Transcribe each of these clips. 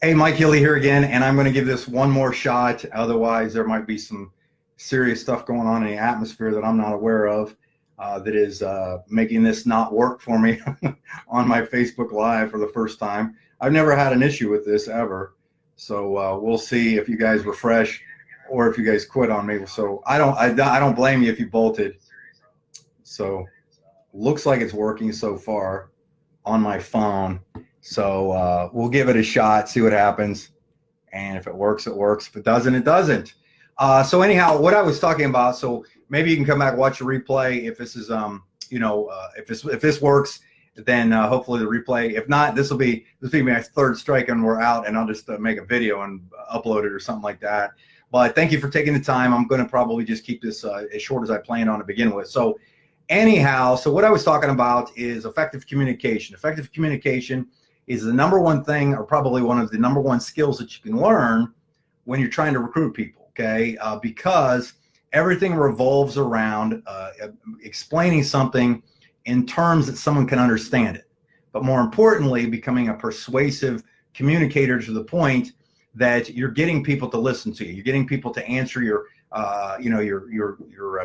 Hey, Mike Healy here again, and I'm going to give this one more shot. Otherwise, there might be some serious stuff going on in the atmosphere that I'm not aware of that is making this not work for me on my Facebook Live for the first time. I've never had an issue with this ever. So we'll see if you guys refresh or if you guys quit on me. So I don't blame you if you bolted. So looks like it's working so far on my phone. So we'll give it a shot, see what happens. And if it works, it works. If it doesn't, it doesn't. So anyhow, what I was talking about, so maybe you can come back, watch the replay. If this is, if this works, then hopefully the replay. If not, this will be my third strike and we're out, and I'll just make a video and upload it or something like that. But thank you for taking the time. I'm going to probably just keep this as short as I planned on to begin with. So anyhow, so what I was talking about is effective communication. Effective communication is the number one thing, or probably one of the number one skills that you can learn when you're trying to recruit people, okay? Because everything revolves around explaining something in terms that someone can understand it. But more importantly, becoming a persuasive communicator to the point that you're getting people to listen to you. You're getting people to answer your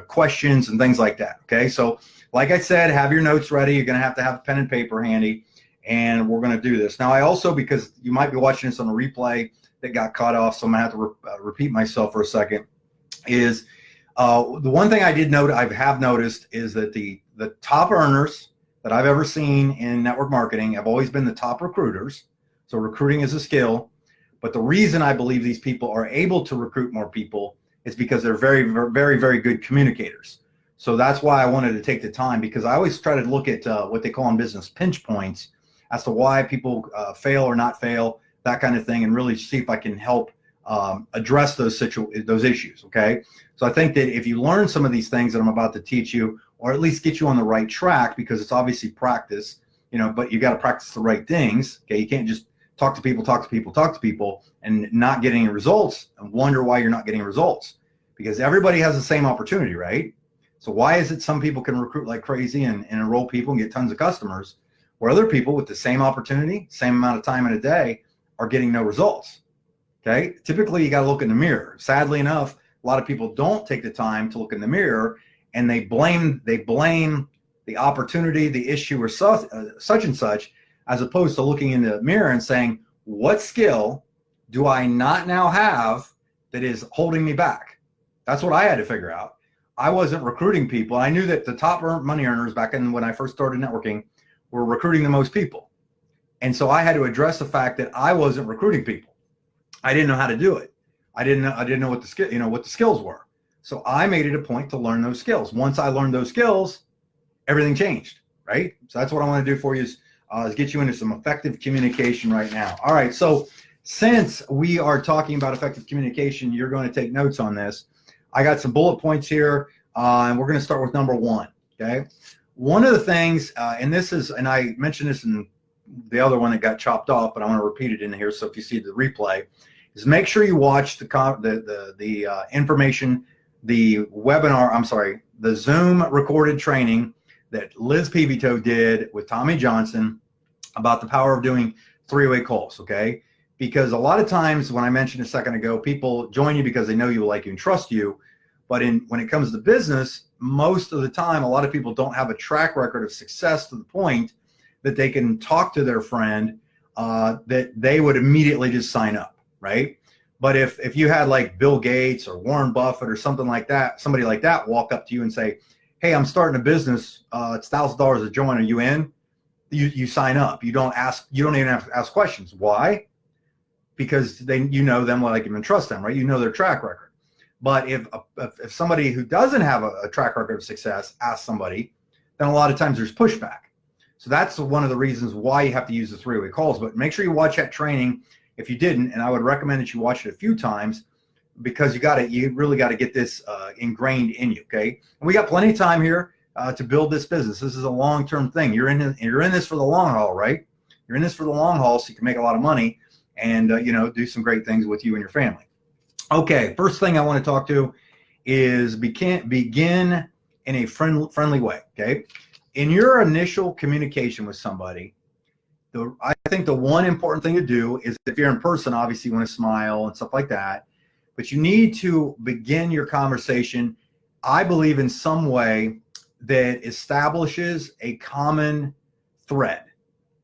questions and things like that, okay? So like I said, have your notes ready. You're gonna have to have a pen and paper handy, and we're going to do this. Now, I also, because you might be watching this on a replay that got cut off, so I'm going to have to repeat myself for a second, is the one thing I have noticed is that the top earners that I've ever seen in network marketing have always been the top recruiters. So recruiting is a skill. But the reason I believe these people are able to recruit more people is because they're very, very, very good communicators. So that's why I wanted to take the time, because I always try to look at what they call in business pinch points as to why people fail or not fail, that kind of thing, and really see if I can help address those issues, okay? So I think that if you learn some of these things that I'm about to teach you, or at least get you on the right track, because it's obviously practice, but you got to practice the right things, okay? You can't just talk to people, and not get any results and wonder why you're not getting results, because everybody has the same opportunity, right? So why is it some people can recruit like crazy and enroll people and get tons of customers, where other people with the same opportunity, same amount of time in a day, are getting no results? Okay, typically you got to look in the mirror. Sadly enough, a lot of people don't take the time to look in the mirror, and they blame the opportunity, the issue, or such and such, as opposed to looking in the mirror and saying, what skill do I not now have that is holding me back? That's what I had to figure out. I wasn't recruiting people. I knew that the top money earners back in when I first started networking were recruiting the most people. And so I had to address the fact that I wasn't recruiting people. I didn't know how to do it. I didn't know what the skills were. So I made it a point to learn those skills. Once I learned those skills, everything changed, right? So that's what I want to do for you is get you into some effective communication right now. All right, so since we are talking about effective communication, you're going to take notes on this. I got some bullet points here, and we're going to start with number one, okay? One of the things, and I mentioned this in the other one that got chopped off, but I want to repeat it in here. So if you see the replay, is make sure you watch the information, the Zoom recorded training that Liz Pivito did with Tommy Johnson about the power of doing three-way calls, okay? Because a lot of times, when I mentioned a second ago, people join you because they know you, like you, and trust you. But when it comes to business, most of the time, a lot of people don't have a track record of success to the point that they can talk to their friend that they would immediately just sign up, right? But if you had like Bill Gates or Warren Buffett or something like that, somebody like that walk up to you and say, hey, I'm starting a business, it's $1,000 a join, are you in? You sign up. You don't even have to ask questions. Why? Because you know them, like you, and trust them, right? You know their track record. But if somebody who doesn't have a track record of success asks somebody, then a lot of times there's pushback. So that's one of the reasons why you have to use the three-way calls. But make sure you watch that training if you didn't, and I would recommend that you watch it a few times, because you really got to get this ingrained in you, okay? And we got plenty of time here to build this business. This is a long-term thing. You're in this for the long haul, right? You're in this for the long haul, so you can make a lot of money and do some great things with you and your family. Okay, first thing I want to talk to is begin in a friendly way, okay? In your initial communication with somebody, I think the one important thing to do is, if you're in person, obviously you want to smile and stuff like that, but you need to begin your conversation, I believe, in some way that establishes a common thread.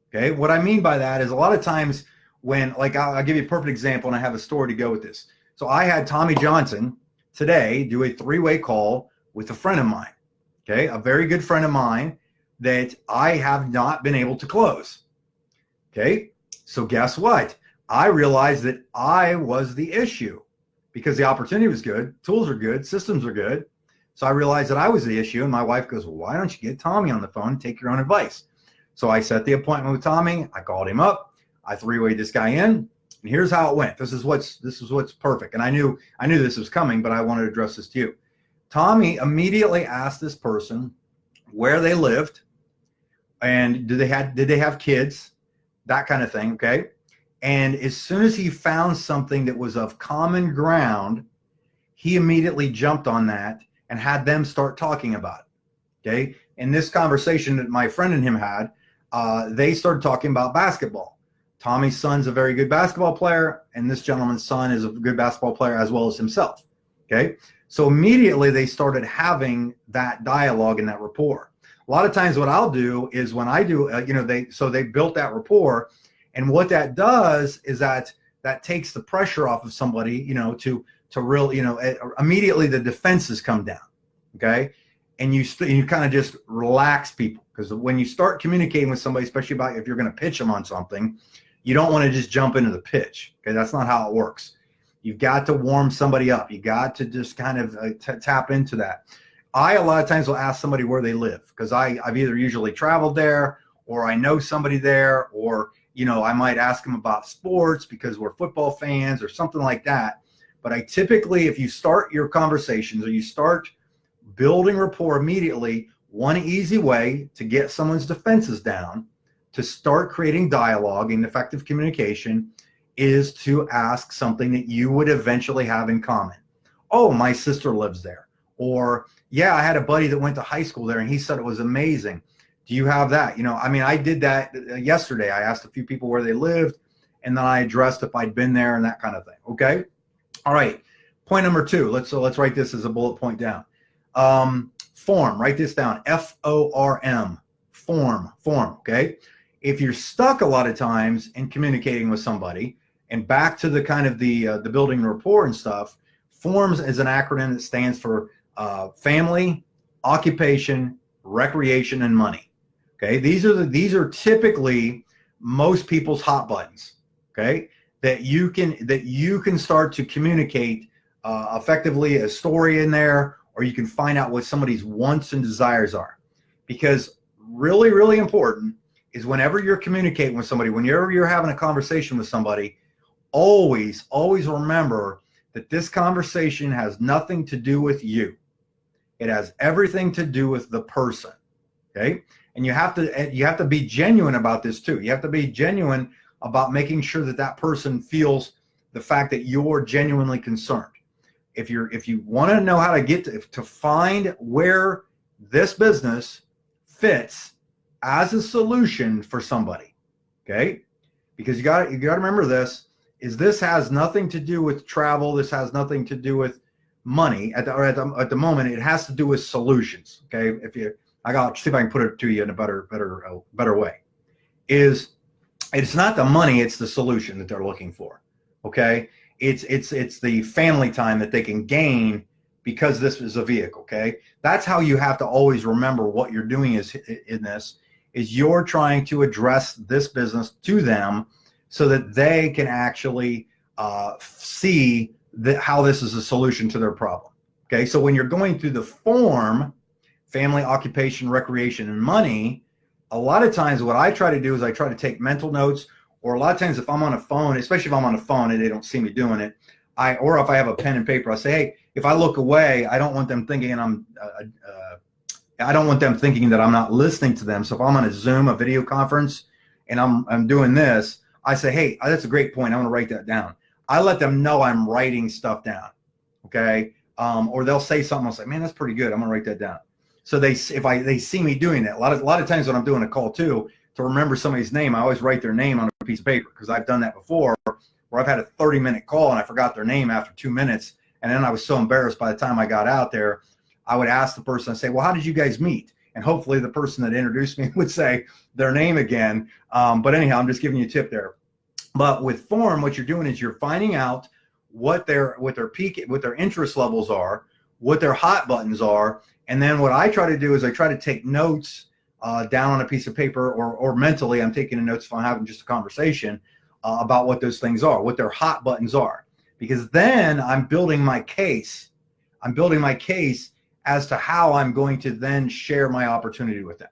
Okay. What I mean by that is, a lot of times when, like, I'll give you a perfect example, and I have a story to go with this. So I had Tommy Johnson today do a 3-way call with a friend of mine. Okay. A very good friend of mine that I have not been able to close. Okay. So guess what? I realized that I was the issue, because the opportunity was good, tools are good, systems are good. So I realized that I was the issue, and my wife goes, well, why don't you get Tommy on the phone and take your own advice? So I set the appointment with Tommy. I called him up. I 3-wayed this guy in, and here's how it went. This is what's perfect. And I knew this was coming, but I wanted to address this to you. Tommy immediately asked this person where they lived, and did they have kids, that kind of thing. Okay. And as soon as he found something that was of common ground, he immediately jumped on that and had them start talking about it. Okay. In this conversation that my friend and him had, they started talking about basketball. Tommy's son's a very good basketball player, and this gentleman's son is a good basketball player as well as himself. Okay. So immediately they started having that dialogue and that rapport. A lot of times what I'll do is, when I do, they built that rapport. And what that does is that takes the pressure off of somebody, to real, immediately the defenses come down. Okay. And you kind of just relax people, because when you start communicating with somebody, especially about if you're going to pitch them on something, you don't want to just jump into the pitch. Okay. That's not how it works. You've got to warm somebody up. You got to just kind of tap into that. A lot of times will ask somebody where they live, because I've either usually traveled there, or I know somebody there, or, I might ask them about sports because we're football fans or something like that. But I typically, if you start your conversations, or you start building rapport immediately, one easy way to get someone's defenses down, to start creating dialogue and effective communication, is to ask something that you would eventually have in common. Oh, my sister lives there. Or, yeah, I had a buddy that went to high school there and he said it was amazing. Do you have that? I did that yesterday. I asked a few people where they lived, and then I addressed if I'd been there and that kind of thing. Okay. All right. Point number 2. Let's write this as a bullet point down. Form. Write this down. FORM. Form. Okay. If you're stuck a lot of times in communicating with somebody, and back to the kind of the building rapport and stuff, FORMS is an acronym that stands for family, occupation, recreation, and money. Okay, these are typically most people's hot buttons. Okay, that you can start to communicate effectively a story in there, or you can find out what somebody's wants and desires are. Because really, really important is, whenever you're communicating with somebody, whenever you're having a conversation with somebody, always remember that this conversation has nothing to do with you. It has everything to do with the person. Okay. And you have to be genuine about this too. You have to be genuine about making sure that person feels the fact that you're genuinely concerned. If you want to know how to get to find where this business fits as a solution for somebody, okay? Because you got to remember this has nothing to do with travel. This has nothing to do with money at the moment. It has to do with solutions. Okay, I got to see if I can put it to you in a better way. It's not the money, it's the solution that they're looking for. Okay, it's the family time that they can gain because this is a vehicle. Okay, that's how you have to always remember what you're doing is you're trying to address this business to them, so that they can actually see how this is a solution to their problem. Okay, so when you're going through the form, family, occupation, recreation, and money, a lot of times what I try to do is I try to take mental notes, or a lot of times if I'm on a phone, especially if I'm on a phone and they don't see me doing it, or if I have a pen and paper, I say, hey, if I look away, I don't want them thinking I don't want them thinking that I'm not listening to them. So if I'm on a Zoom, a video conference, and I'm doing this, I say, hey, that's a great point. I want to write that down. I let them know I'm writing stuff down. Okay. Or they'll say something. I'll say, man, that's pretty good. I'm going to write that down. So they see me doing that. A lot of times when I'm doing a call too, to remember somebody's name, I always write their name on a piece of paper, because I've done that before where I've had a 30-minute call and I forgot their name after 2 minutes. And then I was so embarrassed by the time I got out there, I would ask the person, I'd say, well, how did you guys meet? And hopefully the person that introduced me would say their name again. But anyhow, I'm just giving you a tip there. But with form, what you're doing is you're finding out what their interest levels are, what their hot buttons are. And then what I try to do is I try to take notes down on a piece of paper, or mentally I'm taking notes if I'm having just a conversation about what those things are, what their hot buttons are, because then I'm building my case. I'm building my case as to how I'm going to then share my opportunity with them.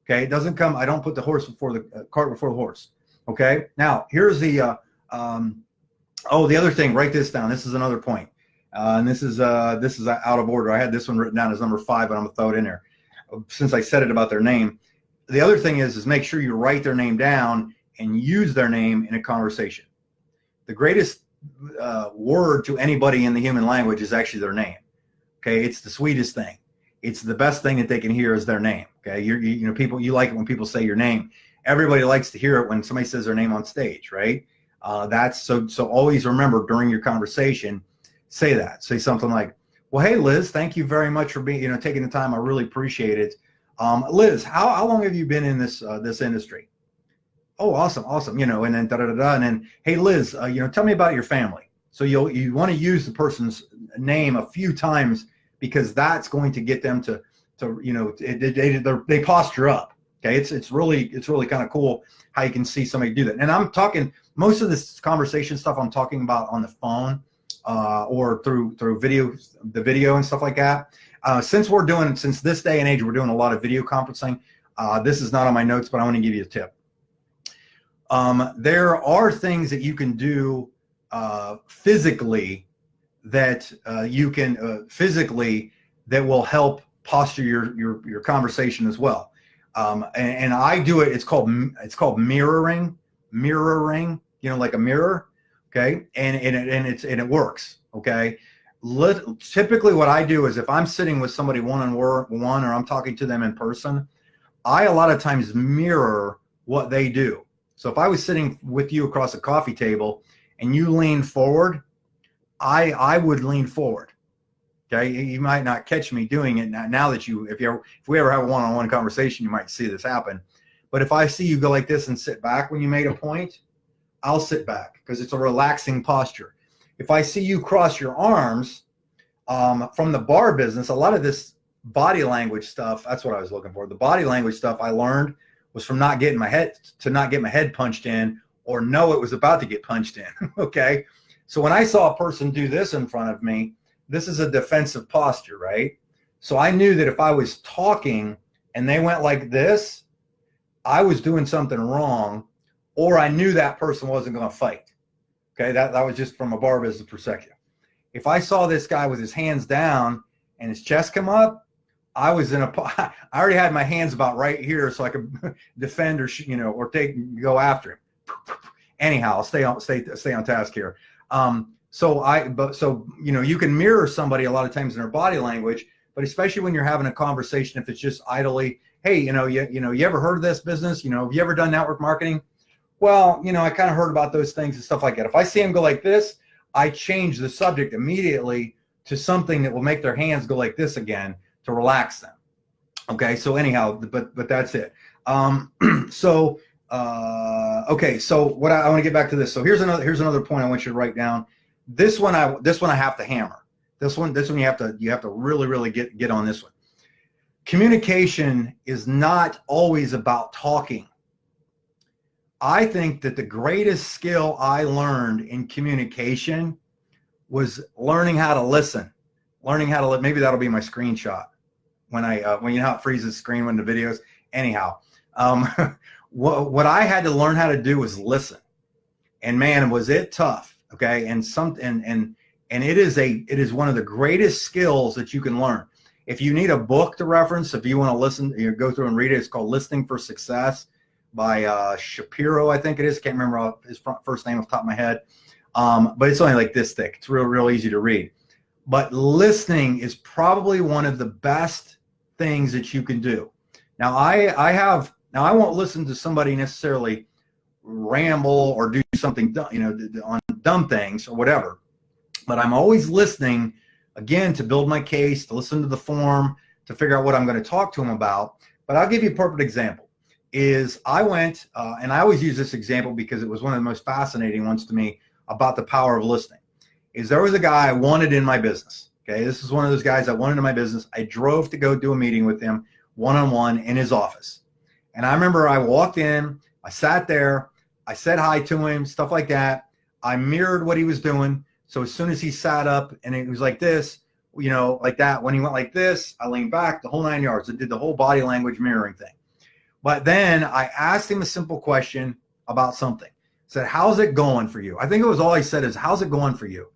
Okay, it doesn't come. I don't put the horse before the cart before the horse. Okay, now here's the the other thing. Write this down. This is another point, and this is out of order. I had this one written down as number 5, but I'm gonna throw it in there since I said it about their name. The other thing is make sure you write their name down and use their name in a conversation. The greatest word to anybody in the human language is actually their name. Okay, it's the sweetest thing. It's the best thing that they can hear is their name. Okay, you know, people, you like it when people say your name. Everybody likes to hear it when somebody says their name on stage, right? That's so always remember during your conversation, say that. Say something like, well, hey Liz, thank you very much for being, taking the time. I really appreciate it. Liz, how long have you been in this industry? Oh, awesome. And then and then, hey Liz, tell me about your family. So you want to use the person's name a few times, because that's going to get them to they posture up. Okay, it's really kind of cool how you can see somebody do that. And I'm talking most of this conversation stuff I'm talking about on the phone or through the video and stuff like that. Since this day and age we're doing a lot of video conferencing. This is not on my notes, but I want to give you a tip. There are things that you can do physically that that will help posture your conversation as well. And I do it. It's called mirroring, like a mirror. Okay. And it works. Okay. Typically what I do is if I'm sitting with somebody one-on-one, or I'm talking to them in person, I a lot of times mirror what they do. So if I was sitting with you across a coffee table and you lean forward, I would lean forward. Okay, you might not catch me doing it now that if we ever have a one-on-one conversation, you might see this happen. But if I see you go like this and sit back when you made a point, I'll sit back because it's a relaxing posture. If I see you cross your arms, from the bar business, a lot of this body language stuff, that's what I was looking for. The body language stuff I learned was from not getting my head punched in, or know it was about to get punched in. Okay, so when I saw a person do this in front of me, this is a defensive posture, right? So I knew that if I was talking and they went like this, I was doing something wrong, or I knew that person wasn't going to fight. Okay, that was just from a bar business perspective. If I saw this guy with his hands down and his chest come up, I already had my hands about right here, so I could defend or go after him. Anyhow, I'll stay on task here. You can mirror somebody a lot of times in their body language, but especially when you're having a conversation, if it's just idly, hey, you ever heard of this business? Have you ever done network marketing? Well, I kind of heard about those things and stuff like that. If I see them go like this, I change the subject immediately to something that will make their hands go like this again to relax them. Okay, so anyhow, but that's it. Okay, so what I want to get back to this. So here's another point I want you to write down. This one I have to hammer. This one you have to really get on this one. Communication is not always about talking. I think that the greatest skill I learned in communication was learning how to listen. Maybe that'll be my screenshot when you know how it freezes the screen when the videos. Anyhow, what I had to learn how to do was listen, and man, was it tough. Okay, and it is one of the greatest skills that you can learn. If you need a book to reference, if you want to listen, go through and read it. It's called Listening for Success by Shapiro, I think it is. Can't remember his first name off the top of my head, but it's only like this thick. It's real easy to read. But listening is probably one of the best things that you can do. Now, I have Now, I won't listen to somebody necessarily ramble or do something, on dumb things or whatever, but I'm always listening, again, to build my case, to listen to the form, to figure out what I'm going to talk to them about. But I'll give you a perfect example. Is I went, and I always use this example because it was one of the most fascinating ones to me about the power of listening, is there was a guy I wanted in my business. Okay, this is one of those guys I wanted in my business. I drove to go do a meeting with him one-on-one in his office. And I remember I walked in, I sat there, I said hi to him, stuff like that. I mirrored what he was doing. So as soon as he sat up and it was like this, like that, when he went like this, I leaned back, the whole 9 yards. I did the whole body language mirroring thing. But then I asked him a simple question about something. I said, how's it going for you? I think it was all he said is, how's it going for you?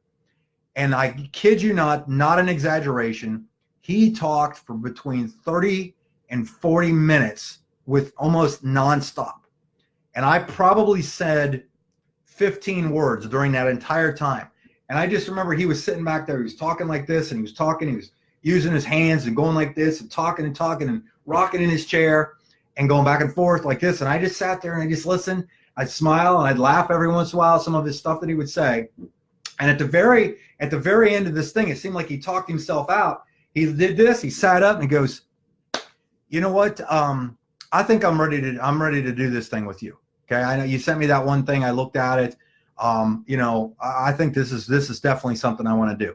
And I kid you not an exaggeration, he talked for between 30 and 40 minutes with almost nonstop. And I probably said 15 words during that entire time. And I just remember he was sitting back there, he was talking like this, and he was talking, he was using his hands and going like this and talking and rocking in his chair and going back and forth like this. And I just sat there and I just listened. I'd smile and I'd laugh every once in a while, some of his stuff that he would say. And at the very end of this thing, it seemed like he talked himself out. He did this, he sat up and he goes, you know what? I think I'm ready to do this thing with you. Okay. I know you sent me that one thing. I looked at it. I think this is definitely something I want to do.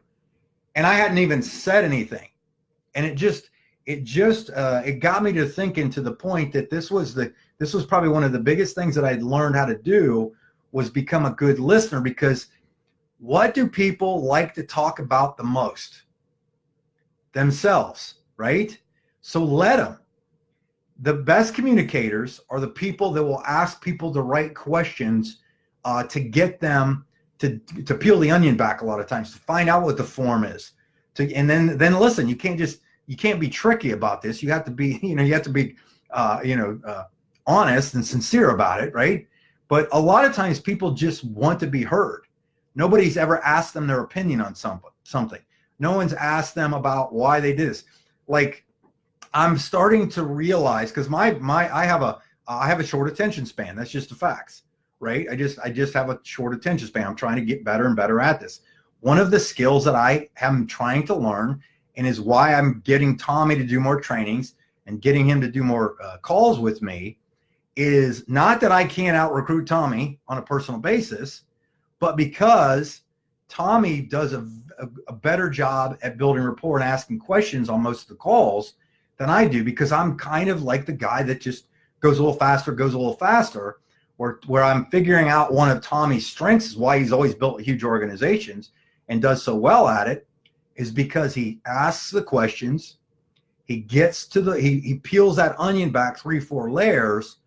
And I hadn't even said anything. And it got me to thinking, to the point that this was probably one of the biggest things that I'd learned how to do, was become a good listener. Because what do people like to talk about the most? Themselves, right? So let them. The best communicators are the people that will ask people the right questions to get them to peel the onion back a lot of times, to find out what the form is. And then listen, you can't be tricky about this. You have to be, honest and sincere about it, right? But a lot of times people just want to be heard. Nobody's ever asked them their opinion on something. No one's asked them about why they did this. Like, I'm starting to realize, because I have a short attention span. That's just the facts, right? I just have a short attention span. I'm trying to get better and better at this. One of the skills that I am trying to learn, and is why I'm getting Tommy to do more trainings and getting him to do more calls with me, is not that I can't out-recruit Tommy on a personal basis, but because Tommy does a better job at building rapport and asking questions on most of the calls than I do, because I'm kind of like the guy that just goes a little faster, where I'm figuring out one of Tommy's strengths, is why he's always built huge organizations and does so well at it, is because he asks the questions, he gets to he peels that onion back 3-4 layers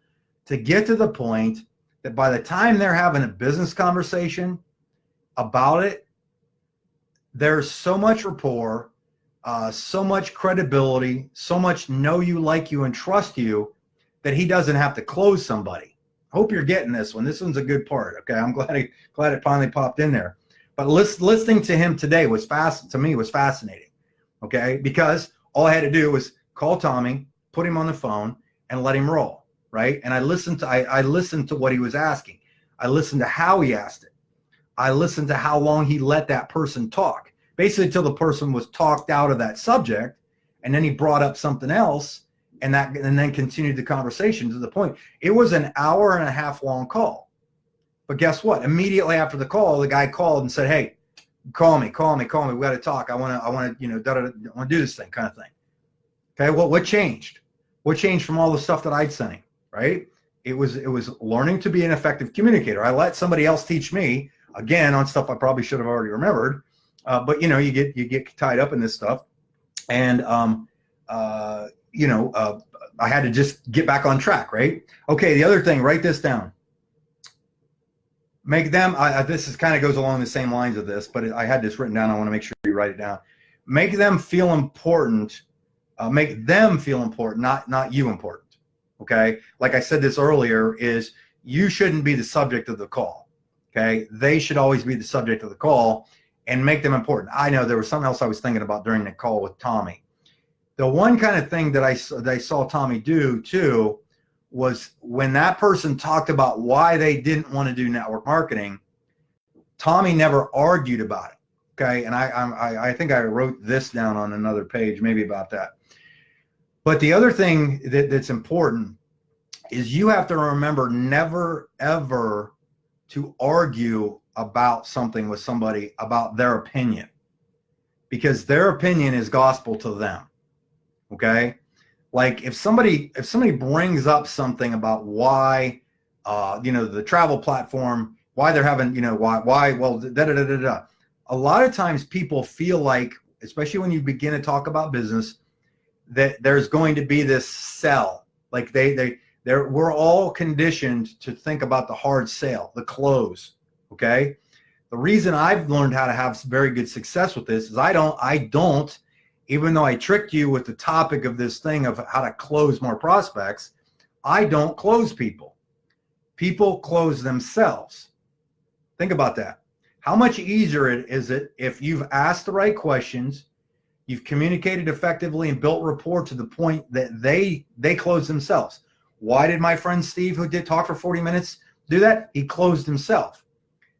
to get to the point that by the time they're having a business conversation about it, there's so much rapport, so much credibility, so much know you, like you, and trust you, that he doesn't have to close somebody. I hope you're getting this one. This one's a good part. Okay, I'm glad it finally popped in there. But listening to him today was fascinating. Okay, because all I had to do was call Tommy, put him on the phone, and let him roll. Right, and I listened to what he was asking. I listened to how he asked it. I listened to how long he let that person talk, basically until the person was talked out of that subject, and then he brought up something else, and then continued the conversation to the point. It was an 1.5 hour long call. But guess what? Immediately after the call, the guy called and said, "Hey, call me. We got to talk. I want to do this thing," kind of thing. Okay, well, what changed? What changed from all the stuff that I'd sent him? Right? It was learning to be an effective communicator. I let somebody else teach me, again, on stuff I probably should have already remembered. But you get tied up in this stuff, and I had to just get back on track. Right? Okay. The other thing, write this down. Make them. This is kind of goes along the same lines of this, but I had this written down. I want to make sure you write it down. Make them feel important. Make them feel important, not you important. Okay, like I said this earlier, is you shouldn't be the subject of the call. Okay, they should always be the subject of the call, and make them important. I know there was something else I was thinking about during the call with Tommy. The one kind of thing that I saw Tommy do too was when that person talked about why they didn't want to do network marketing, Tommy never argued about it. Okay. And I think I wrote this down on another page, maybe about that. But the other thing that's important is you have to remember never, ever to argue about something with somebody about their opinion, because their opinion is gospel to them. Okay. Like if somebody brings up something about why, the travel platform, why they're having, well, da, da, da, da, da. A lot of times people feel like, especially when you begin to talk about business, that there's going to be this sell. Like we're all conditioned to think about the hard sale, the close. Okay. The reason I've learned how to have very good success with this is I don't, even though I tricked you with the topic of this thing of how to close more prospects, I don't close people. People close themselves. Think about that. How much easier is it if you've asked the right questions, you've communicated effectively and built rapport to the point that they close themselves. Why did my friend Steve, who did talk for 40 minutes, do that? He closed himself.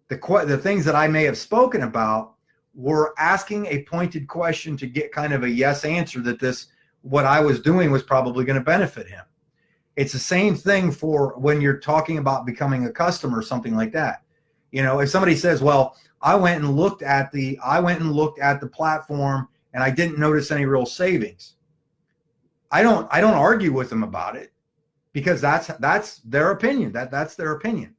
The things that I may have spoken about were asking a pointed question to get kind of a yes answer that what I was doing was probably going to benefit him. It's the same thing for when you're talking about becoming a customer, something like that. If somebody says, well, I went and looked at the platform and I didn't notice any real savings. I don't argue with them about it, because that's their opinion. That's their opinion.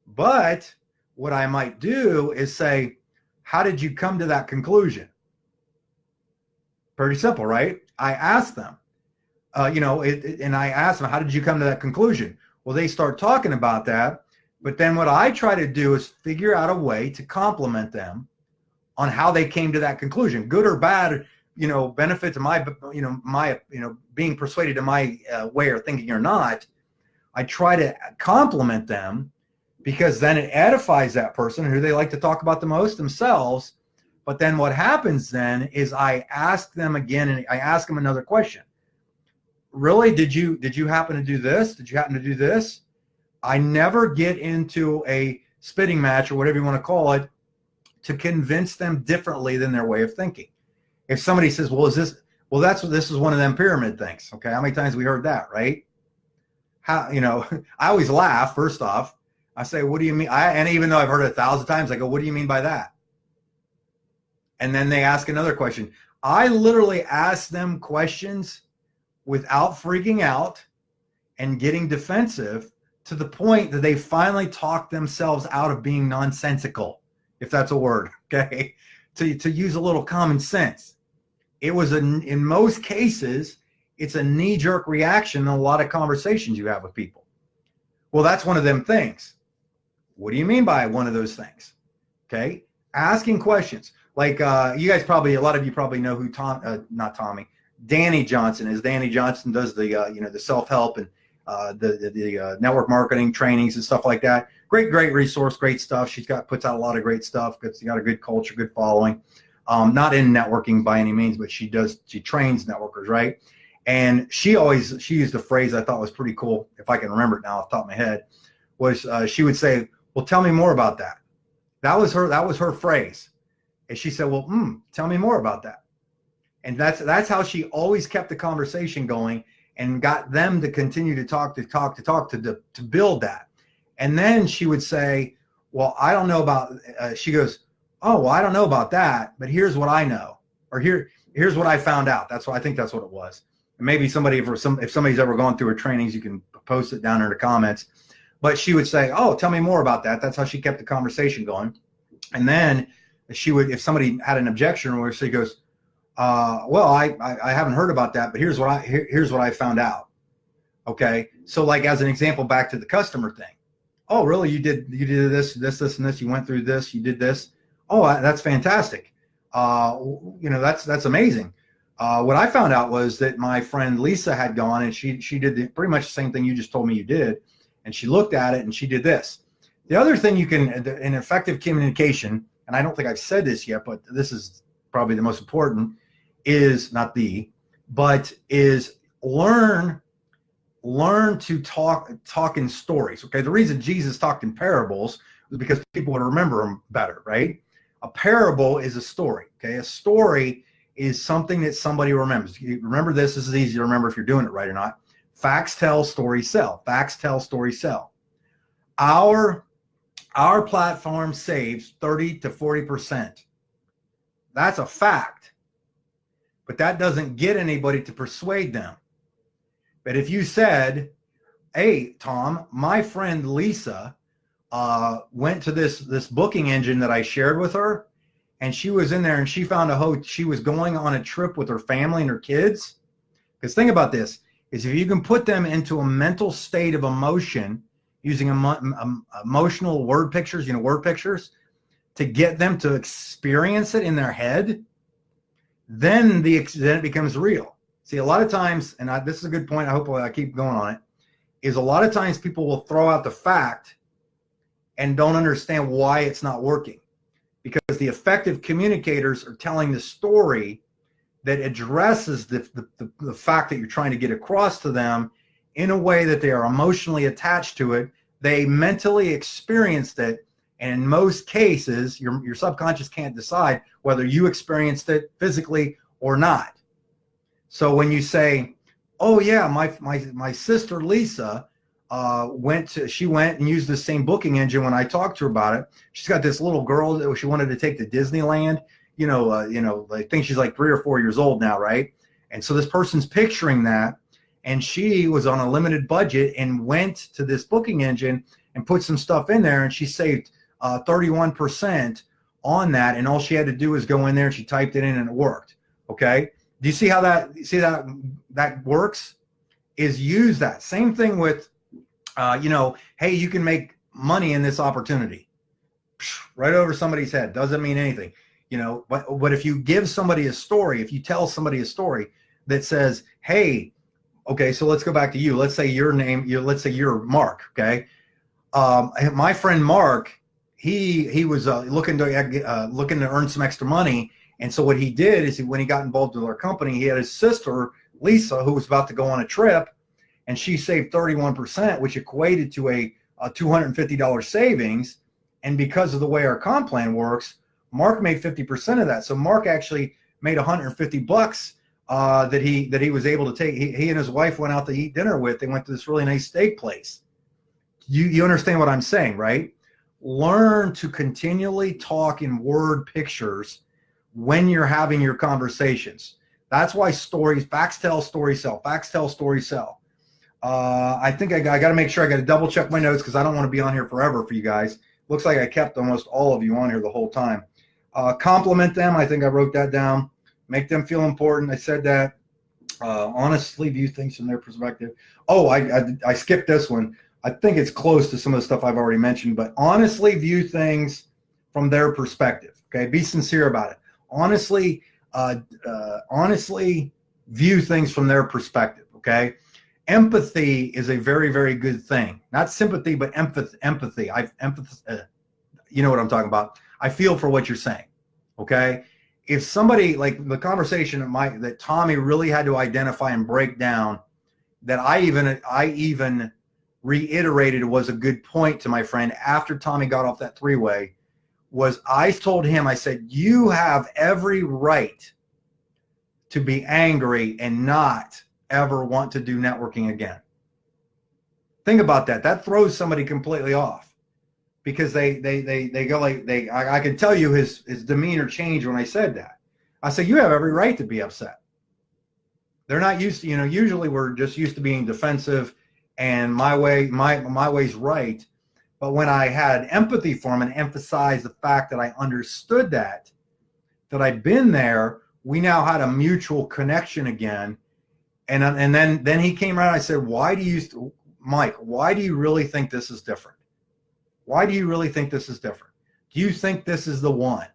But what I might do is say, how did you come to that conclusion? Pretty simple, right? I asked them, and I asked them, how did you come to that conclusion? Well, they start talking about that. But then what I try to do is figure out a way to compliment them on how they came to that conclusion, good or bad, benefit to my being persuaded to my way of thinking or not. I try to compliment them, because then it edifies that person who they like to talk about the most, themselves. But then what happens then is I ask them again, and I ask them another question. Really, did you happen to do this? Did you happen to do this? I never get into a spitting match, or whatever you want to call it, to convince them differently than their way of thinking. If somebody says, this is one of them pyramid things. Okay. How many times have we heard that, right? I always laugh. First off, I say, what do you mean? And even though I've heard it 1,000 times, I go, what do you mean by that? And then they ask another question. I literally ask them questions without freaking out and getting defensive, to the point that they finally talk themselves out of being nonsensical, if that's a word, okay? To use a little common sense. It was in most cases, it's a knee-jerk reaction in a lot of conversations you have with people. Well, that's one of them things. What do you mean by one of those things? Okay, asking questions. Like you guys probably, a lot of you probably know who Danny Johnson is. Danny Johnson does the self-help and the network marketing trainings and stuff like that. Great resource, great stuff. She puts out a lot of great stuff. She's got a good culture, good following. Not in networking by any means, but she trains networkers, right? And she used a phrase I thought was pretty cool, if I can remember it now off the top of my head, was she would say, well, tell me more about that. That was her phrase. And she said, well, tell me more about that. And that's how she always kept the conversation going and got them to continue to talk to build that. And then she would say, well, I don't know about, she goes, oh, well, I don't know about that, but here's what I know, or here's what I found out. I think that's what it was. And maybe if somebody's ever gone through her trainings, you can post it down in the comments. But she would say, oh, tell me more about that. That's how she kept the conversation going. And then she would, if somebody had an objection, where she goes, well, I haven't heard about that, but here's what I found out. Okay. So like, as an example, back to the customer thing. Oh, really? You did this, and this, you went through this, you did this. Oh, that's fantastic. That's amazing. What I found out was that my friend Lisa had gone, and she did pretty much the same thing you just told me you did. And she looked at it and she did this. The other thing you can, in effective communication, and I don't think I've said this yet, but this is probably the most important, is learn learn to talk in stories. Okay, the reason Jesus talked in parables was because people would remember them better, right? A parable is a story. Okay, a story is something that somebody remembers. You remember this. This is easy to remember if you're doing it right or not. Facts tell, stories sell. Facts tell, stories sell. Our platform saves 30 to 40%. That's a fact, but that doesn't get anybody to persuade them. But if you said, hey, Tom, my friend Lisa went to this booking engine that I shared with her, and she was in there and she found she was going on a trip with her family and her kids. Because think about this, is if you can put them into a mental state of emotion using emotional word pictures, word pictures, to get them to experience it in their head, then it becomes real. See, a lot of times, and this is a good point, I hope I keep going on it, is a lot of times people will throw out the fact and don't understand why it's not working. Because the effective communicators are telling the story that addresses the fact that you're trying to get across to them in a way that they are emotionally attached to it. They mentally experienced it. And in most cases, your subconscious can't decide whether you experienced it physically or not. So when you say, oh yeah, my sister Lisa went and used the same booking engine when I talked to her about it. She's got this little girl that she wanted to take to Disneyland. I think she's like 3 or 4 years old now, right? And so this person's picturing that, and she was on a limited budget and went to this booking engine and put some stuff in there, and she saved 31% on that. And all she had to do was go in there and she typed it in and it worked. Okay. Do you see how that works? Is use that same thing with, hey, you can make money in this opportunity right over somebody's head. Doesn't mean anything, but if you give somebody a story, if you tell somebody a story that says, hey, okay, so let's go back to you. Let's say your name, let's say you're Mark. Okay. My friend Mark, he was looking to earn some extra money. And so what he did is when he got involved with our company, he had his sister, Lisa, who was about to go on a trip, and she saved 31%, which equated to a $250 savings. And because of the way our comp plan works, Mark made 50% of that. So Mark actually made $150 that he was able to take. He and his wife went out to eat dinner with. They went to this really nice steak place. You understand what I'm saying, right? Learn to continually talk in word pictures when you're having your conversations. That's why facts tell, stories sell. Facts tell, stories sell. I think I got to make sure I got to double check my notes because I don't want to be on here forever for you guys. Looks like I kept almost all of you on here the whole time. Compliment them. I think I wrote that down. Make them feel important. I said that. Honestly view things from their perspective. Oh, I skipped this one. I think it's close to some of the stuff I've already mentioned, but honestly view things from their perspective. Okay, be sincere about it. Honestly view things from their perspective. Okay, empathy is a very, very good thing. Not sympathy, but empathy. You know what I'm talking about. I feel for what you're saying. Okay, if somebody, like the conversation that Tommy really had to identify and break down, that I even reiterated was a good point to my friend after Tommy got off that three-way, was I told him, I said, you have every right to be angry and not ever want to do networking again. Think about that. That throws somebody completely off because they go like, I can tell you his demeanor changed when I said that. I said, you have every right to be upset. They're not used to, usually we're just used to being defensive and my way's right. But when I had empathy for him and emphasized the fact that I understood that I'd been there, we now had a mutual connection again. And then he came around. I said, Mike, why do you really think this is different? Why do you really think this is different? Do you think this is the one?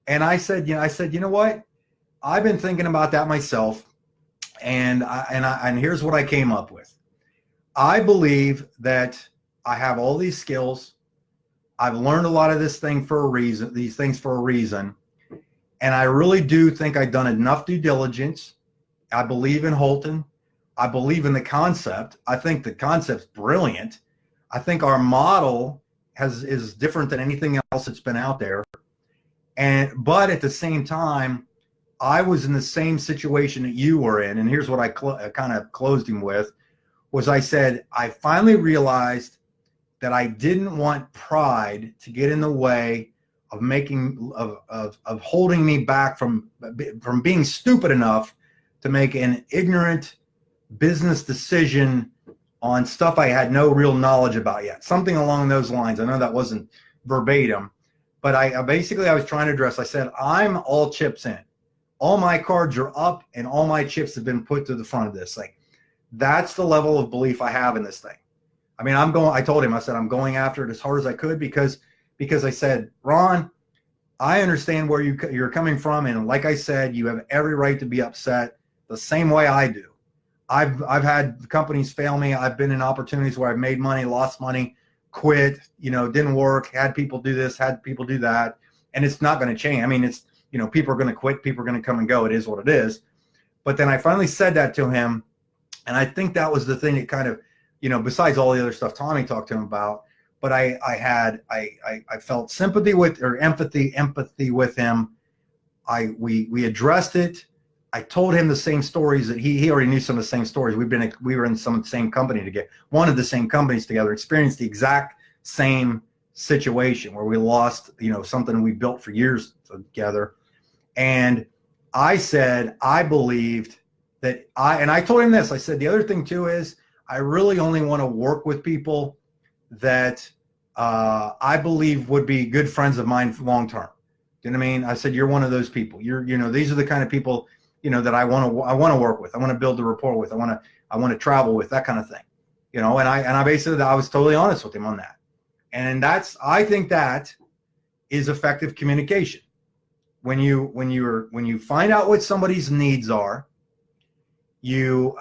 And I said, you know what? I've been thinking about that myself. And here's what I came up with. I believe that I have all these skills. I've learned a lot of these things for a reason. And I really do think I've done enough due diligence. I believe in Holton. I believe in the concept. I think the concept's brilliant. I think our model is different than anything else that's been out there. But at the same time, I was in the same situation that you were in. And here's what I kind of closed him with, was I said, I finally realized that I didn't want pride to get in the way of of holding me back from being stupid enough to make an ignorant business decision on stuff I had no real knowledge about yet. Something along those lines. I know that wasn't verbatim, but I basically, I was trying to address, I said, I'm all chips in. All my cards are up and all my chips have been put to the front of this thing. That's the level of belief I have in this thing. I mean, I told him, I said, I'm going after it as hard as I could because I said, Ron, I understand where you're coming from. And like I said, you have every right to be upset the same way I do. I've had companies fail me. I've been in opportunities where I've made money, lost money, quit, didn't work, had people do this, had people do that. And it's not going to change. I mean, it's, people are going to quit, people are going to come and go. It is what it is. But then I finally said that to him. And I think that was the thing that kind of, besides all the other stuff Tommy talked to him about, but I felt sympathy with, or empathy with him. We addressed it. I told him the same stories that he already knew some of the same stories. We were in some of the same company together, one of the same companies together, experienced the exact same situation where we lost, something we built for years together. And I said, I believed that I told him this, I said, the other thing too is I really only want to work with people that I believe would be good friends of mine long term. You know what I mean? I said, you're one of those people. These are the kind of people, that I want to work with. I want to build the rapport with. I want to travel with, that kind of thing. And I basically, I was totally honest with him on that. And I think that is effective communication. When you find out what somebody's needs are, you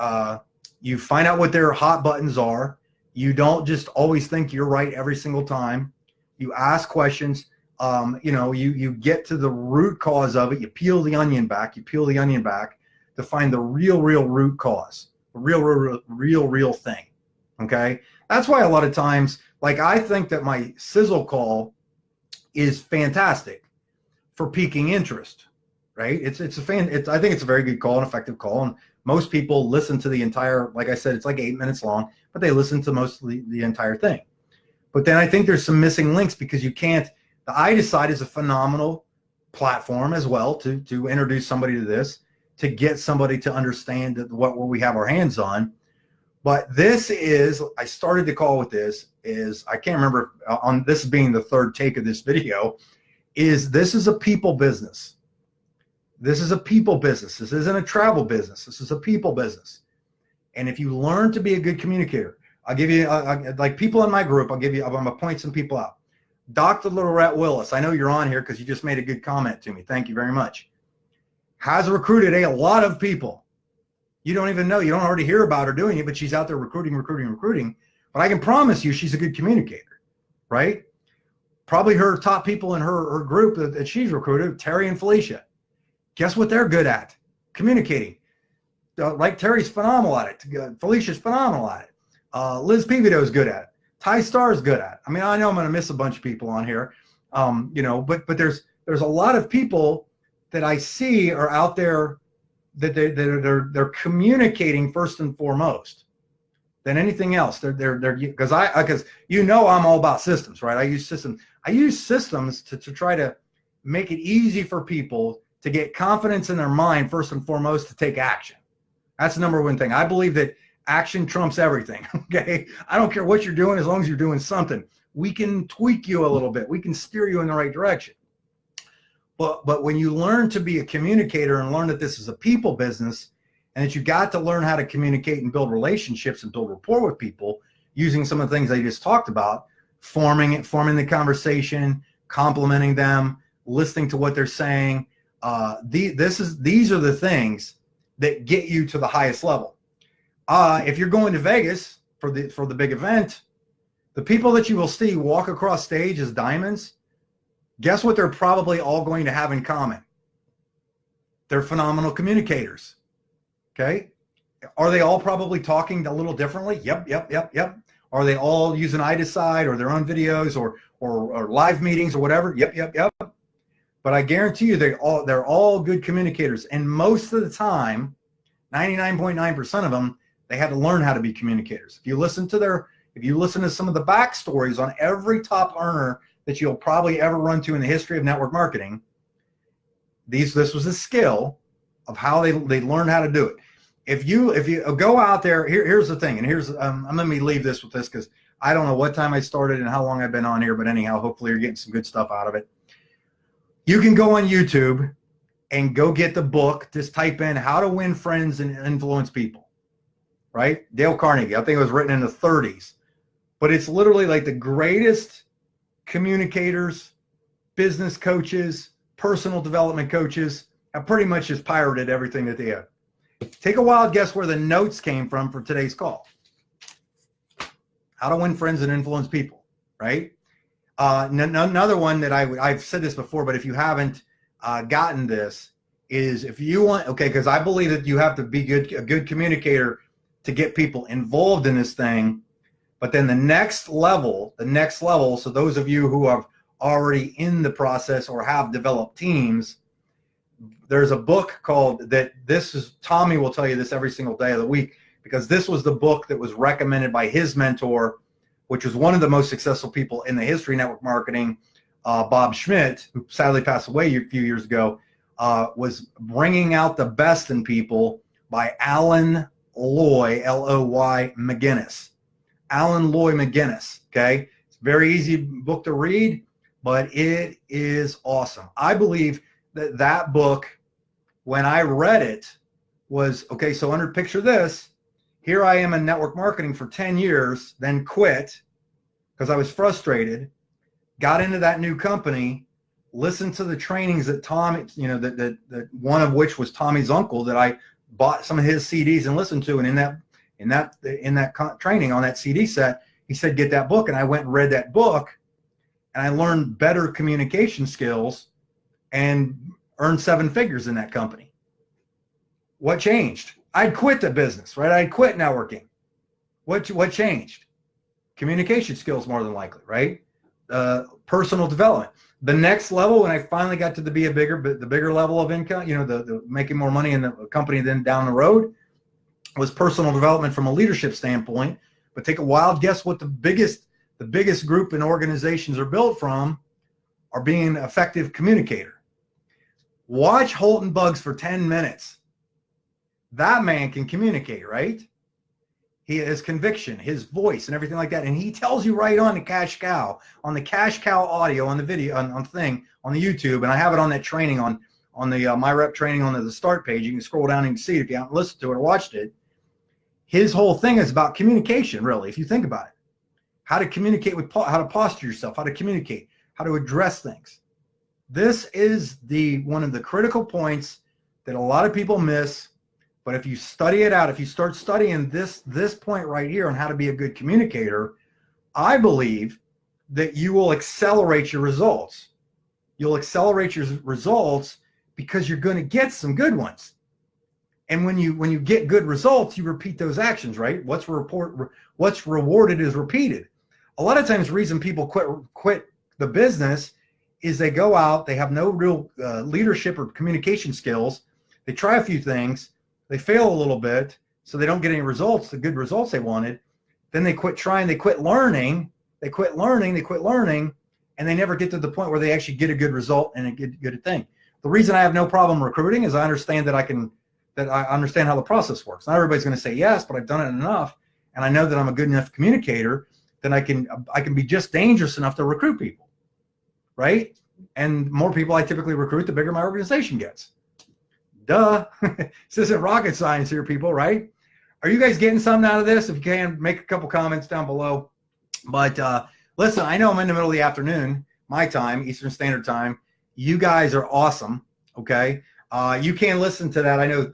find out what their hot buttons are. You don't just always think you're right every single time. You ask questions. You get to the root cause of it. You peel the onion back. To find the real root cause, the real thing. Okay. That's why a lot of times, like, I think that my sizzle call is fantastic for piquing interest, right? I think it's a very good call, an effective call. And most people listen to the entire, like I said, it's like 8 minutes long, but they listen to mostly the entire thing. But then I think there's some missing links because you can't. The iDecide is a phenomenal platform as well to introduce somebody to this, to get somebody to understand what we have our hands on. But I started the call with this, I can't remember on this being the third take of this video, this is a people business. This is a people business. This isn't a travel business. This is a people business. And if you learn to be a good communicator, I'll give you, like people in my group, I'm going to point some people out. Dr. Lorette Willis, I know you're on here because you just made a good comment to me. Thank you very much. Has recruited a lot of people. You don't even know. You don't already hear about her doing it, but she's out there recruiting. But I can promise you she's a good communicator, right? Probably her top people in her group that she's recruited, Terry and Felicia. Guess what they're good at? Communicating. Like Terry's phenomenal at it. Felicia's phenomenal at it. Liz Pivido's good at it. Ty Starr's good at it. I mean, I know I'm going to miss a bunch of people on here, but there's a lot of people that I see are out there that they're communicating first and foremost than anything else. They're because I'm all about systems, right? I use systems to try to make it easy for people to get confidence in their mind first and foremost to take action. That's the number one thing. I believe that action trumps everything. Okay, I don't care what you're doing as long as you're doing something. We can tweak you a little bit. We can steer you in the right direction. But when you learn to be a communicator and learn that this is a people business and that you got to learn how to communicate and build relationships and build rapport with people using some of the things I just talked about, forming the conversation, complimenting them, listening to what they're saying. These are the things that get you to the highest level. If you're going to Vegas for the big event, the people that you will see walk across stage as diamonds, guess what they're probably all going to have in common? They're phenomenal communicators. Okay? Are they all probably talking a little differently? Yep. Are they all using iDecide or their own videos or live meetings or whatever? Yep. But I guarantee you they're all good communicators. And most of the time, 99.9% of them, they had to learn how to be communicators. If you listen to some of the backstories on every top earner that you'll probably ever run to in the history of network marketing, this was a skill of how they learned how to do it. If you go out there, here's the thing, and here's let me leave this with this because I don't know what time I started and how long I've been on here, but anyhow, hopefully you're getting some good stuff out of it. You can go on YouTube and go get the book. Just type in "How to Win Friends and Influence People," right? Dale Carnegie. I think it was written in the 30s, but it's literally like the greatest communicators, business coaches, personal development coaches have pretty much just pirated everything that they have. Take a wild guess where the notes came from for today's call. How to Win Friends and Influence People, right? Another one that I've said this before, but if you haven't gotten this, is if you want, okay, because I believe that you have to be a good communicator to get people involved in this thing. But then the next level, so those of you who are already in the process or have developed teams, there's a book called Tommy will tell you this every single day of the week, because this was the book that was recommended by his mentor, which was one of the most successful people in the history of network marketing, Bob Schmidt, who sadly passed away a few years ago, was Bringing Out the Best in People by Alan Loy, L-O-Y McGinnis. Alan Loy McGinnis, okay? It's a very easy book to read, but it is awesome. I believe that book, when I read it, was, okay, so picture this. Here I am in network marketing for 10 years, then quit because I was frustrated, got into that new company, listened to the trainings that Tommy, that one of which was Tommy's uncle, that I bought some of his CDs and listened to. And in that training on that CD set, he said, get that book. And I went and read that book, and I learned better communication skills and earned 7 figures in that company. What changed? I'd quit the business, right? I'd quit networking. What changed? Communication skills, more than likely, right? Personal development. The next level, when I finally got to the bigger level of income, the making more money in the company than down the road, was personal development from a leadership standpoint. But take a wild guess what the biggest group and organizations are built from are being an effective communicator. Watch Holton Buggs for 10 minutes. That man can communicate, right? He has conviction, his voice, and everything like that. And he tells you right on the cash cow audio, on the video, on the YouTube. And I have it on that training on the My Rep training on the start page. You can scroll down and see it if you haven't listened to it or watched it. His whole thing is about communication, really, if you think about it. How to communicate how to posture yourself, how to communicate, how to address things. This is one of the critical points that a lot of people miss. But if you study it out, if you start studying this point right here on how to be a good communicator, I believe that you will accelerate your results. You'll accelerate your results because you're going to get some good ones. And when you get good results, you repeat those actions, right? What's rewarded is repeated. A lot of times the reason people quit the business is they go out, they have no real leadership or communication skills. They try a few things. They fail a little bit, so they don't get any results, the good results they wanted. Then they quit trying, they quit learning, and they never get to the point where they actually get a good result and a good thing. The reason I have no problem recruiting is I understand I understand how the process works. Not everybody's going to say yes, but I've done it enough, and I know that I'm a good enough communicator that I can be just dangerous enough to recruit people, right? And more people I typically recruit, the bigger my organization gets. Duh. This isn't rocket science here, people, right? Are you guys getting something out of this? If you can, make a couple comments down below. But listen, I know I'm in the middle of the afternoon, my time, Eastern Standard Time. You guys are awesome, okay? You can listen to that. I know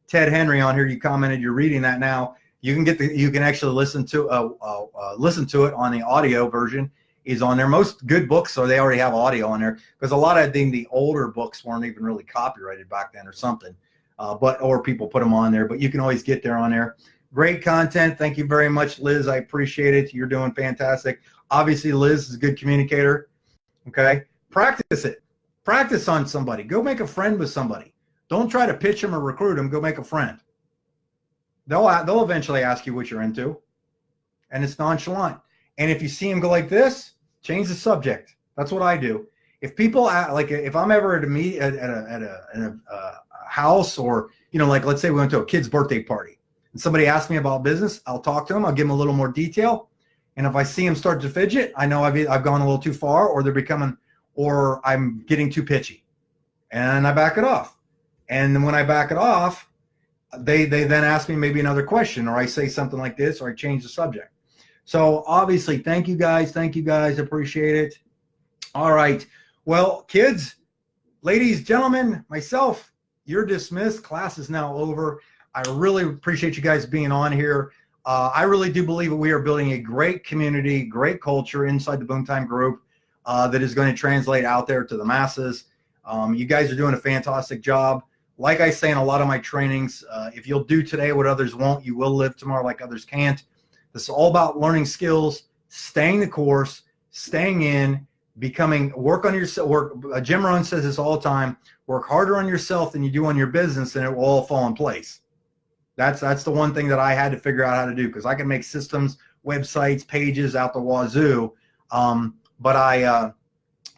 Ted Henry on here, you commented, you're reading that now. You can actually listen to it on the audio version. Is on there. Most good books, so they already have audio on there, because a lot of the older books weren't even really copyrighted back then or something. or people put them on there, but you can always get there on there. Great content. Thank you very much, Liz. I appreciate it. You're doing fantastic. Obviously, Liz is a good communicator. Okay. Practice it. Practice on somebody. Go make a friend with somebody. Don't try to pitch them or recruit them. Go make a friend. They'll eventually ask you what you're into, and it's nonchalant. And if you see them go like this, change the subject. That's what I do. If people like, if I'm ever at a house, or like let's say we went to a kid's birthday party and somebody asked me about business, I'll talk to them. I'll give them a little more detail. And if I see them start to fidget, I know I've gone a little too far, or I'm getting too pitchy, and I back it off. And then when I back it off, they then ask me maybe another question, or I say something like this, or I change the subject. So obviously, thank you guys. Appreciate it. All right. Well, kids, ladies, gentlemen, myself, you're dismissed. Class is now over. I really appreciate you guys being on here. I really do believe that we are building a great community, great culture inside the Boomtime Group that is going to translate out there to the masses. You guys are doing a fantastic job. Like I say in a lot of my trainings, if you'll do today what others won't, you will live tomorrow like others can't. This is all about learning skills, staying the course, staying in, work on yourself. Jim Rohn says this all the time: work harder on yourself than you do on your business, and it will all fall in place. That's the one thing that I had to figure out how to do, because I can make systems, websites, pages out the wazoo, but I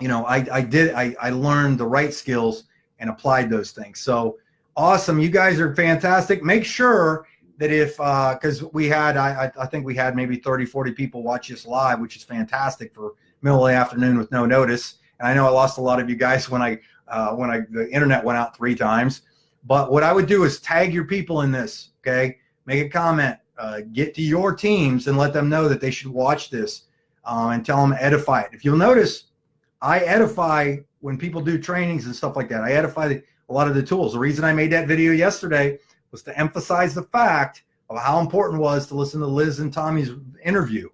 learned the right skills and applied those things. So awesome. You guys are fantastic. Make sure that because I think we had maybe 30, 40 people watch this live, which is fantastic for middle of the afternoon with no notice. And I know I lost a lot of you guys when the internet went out 3 times. But what I would do is tag your people in this, okay? Make a comment, get to your teams and let them know that they should watch this, and tell them, edify it. If you'll notice, I edify when people do trainings and stuff like that. I edify a lot of the tools. The reason I made that video yesterday was to emphasize the fact of how important it was to listen to Liz and Tommy's interview,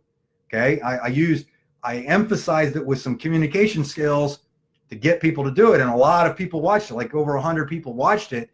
okay? I emphasized it with some communication skills to get people to do it, and a lot of people watched it. Like over 100 people watched it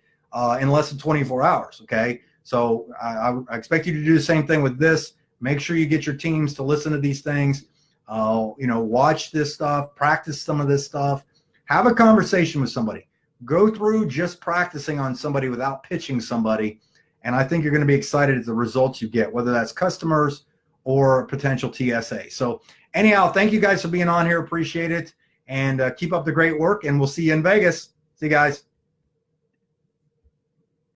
in less than 24 hours, okay? So I expect you to do the same thing with this. Make sure you get your teams to listen to these things. Watch this stuff, practice some of this stuff, have a conversation with somebody. Go through just practicing on somebody without pitching somebody, and I think you're going to be excited at the results you get, whether that's customers or potential TSA. So anyhow, thank you guys for being on here. Appreciate it, and keep up the great work, and we'll see you in Vegas. See you guys.